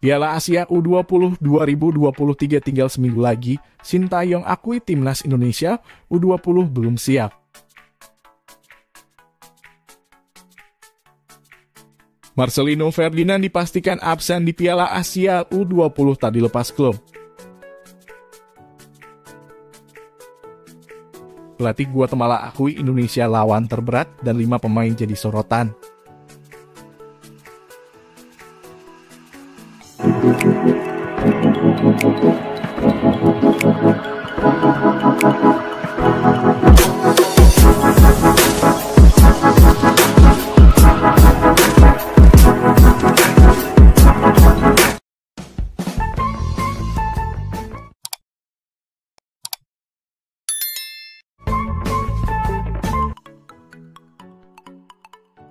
Piala Asia U20 2023 tinggal seminggu lagi, Sintayong akui timnas Indonesia U20 belum siap. Marcelino Ferdinand dipastikan absen di Piala Asia U20 tak dilepas klub. Pelatih Guatemala akui Indonesia lawan terberat dan 5 pemain jadi sorotan.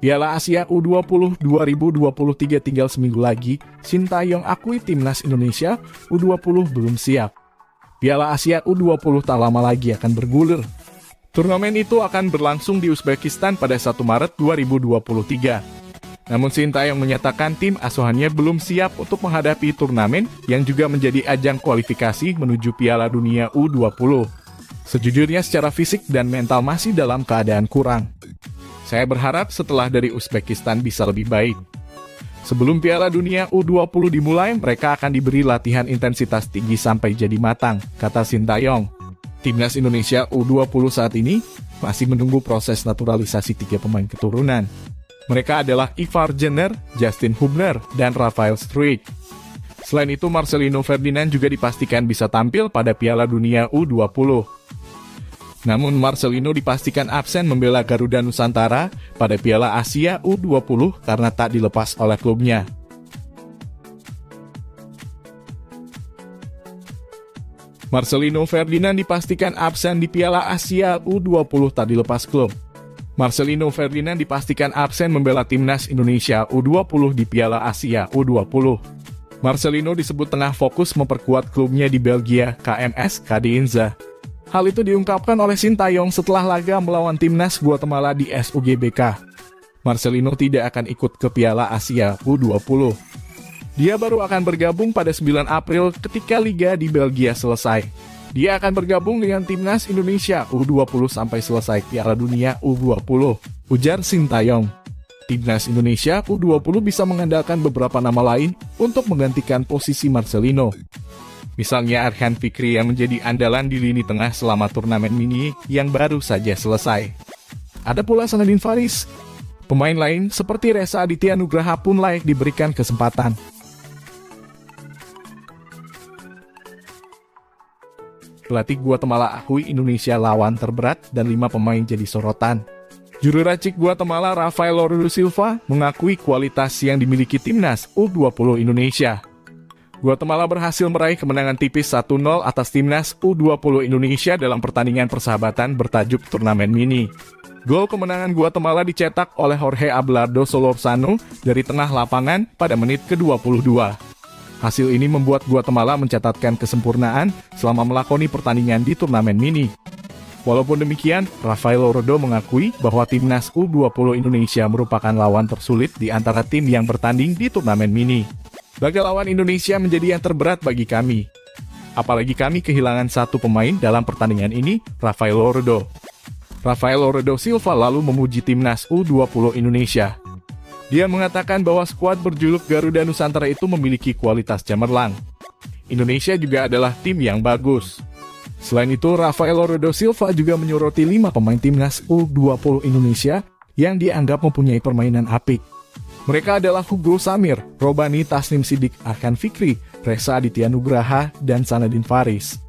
Piala Asia U20 2023 tinggal seminggu lagi, Sintayong akui timnas Indonesia U20 belum siap. Piala Asia U20 tak lama lagi akan bergulir. Turnamen itu akan berlangsung di Uzbekistan pada 1 Maret 2023. Namun Sintayong menyatakan tim asuhannya belum siap untuk menghadapi turnamen yang juga menjadi ajang kualifikasi menuju Piala Dunia U20. Sejujurnya secara fisik dan mental masih dalam keadaan kurang. Saya berharap setelah dari Uzbekistan bisa lebih baik. Sebelum Piala Dunia U20 dimulai, mereka akan diberi latihan intensitas tinggi sampai jadi matang, kata Sintayong. Timnas Indonesia U20 saat ini masih menunggu proses naturalisasi 3 pemain keturunan. Mereka adalah Ivar Jenner, Justin Hubner, dan Rafael Struijk. Selain itu, Marcelino Ferdinand juga dipastikan bisa tampil pada Piala Dunia U20. Namun Marcelino dipastikan absen membela Garuda Nusantara pada Piala Asia U20 karena tak dilepas oleh klubnya. Marcelino Ferdinand dipastikan absen di Piala Asia U20 tak dilepas klub. Marcelino Ferdinand dipastikan absen membela timnas Indonesia U20 di Piala Asia U20. Marcelino disebut tengah fokus memperkuat klubnya di Belgia, KMS Kadinza. Hal itu diungkapkan oleh Sintayong setelah laga melawan timnas Guatemala di SUGBK. Marcelino tidak akan ikut ke Piala Asia U20. Dia baru akan bergabung pada 9 April ketika Liga di Belgia selesai. Dia akan bergabung dengan timnas Indonesia U20 sampai selesai Piala Dunia U20, ujar Sintayong. Timnas Indonesia U20 bisa mengandalkan beberapa nama lain untuk menggantikan posisi Marcelino. Misalnya Arhan Fikri yang menjadi andalan di lini tengah selama turnamen mini yang baru saja selesai. Ada pula Sanadin Faris. Pemain lain seperti Reza Aditya Nugraha pun layak diberikan kesempatan. Pelatih Guatemala akui Indonesia lawan terberat dan 5 pemain jadi sorotan. Juru racik Guatemala Rafael Lourdes Silva mengakui kualitas yang dimiliki timnas U20 Indonesia. Guatemala berhasil meraih kemenangan tipis 1-0 atas timnas U20 Indonesia dalam pertandingan persahabatan bertajuk Turnamen Mini. Gol kemenangan Guatemala dicetak oleh Jorge Abelardo Solorzano dari tengah lapangan pada menit ke-22. Hasil ini membuat Guatemala mencatatkan kesempurnaan selama melakoni pertandingan di Turnamen Mini. Walaupun demikian, Rafael Lourdes mengakui bahwa timnas U20 Indonesia merupakan lawan tersulit di antara tim yang bertanding di Turnamen Mini. Laga lawan Indonesia menjadi yang terberat bagi kami. Apalagi kami kehilangan 1 pemain dalam pertandingan ini, Rafael Lourdes. Rafael Lourdes Silva lalu memuji timnas U20 Indonesia. Dia mengatakan bahwa skuad berjuluk Garuda Nusantara itu memiliki kualitas cemerlang. Indonesia juga adalah tim yang bagus. Selain itu, Rafael Lourdes Silva juga menyoroti 5 pemain timnas U20 Indonesia yang dianggap mempunyai permainan apik. Mereka adalah Hugo Samir, Robani Tasnim Sidik, Arhan Fikri, Reza Aditya Nugraha, dan Sanadin Faris.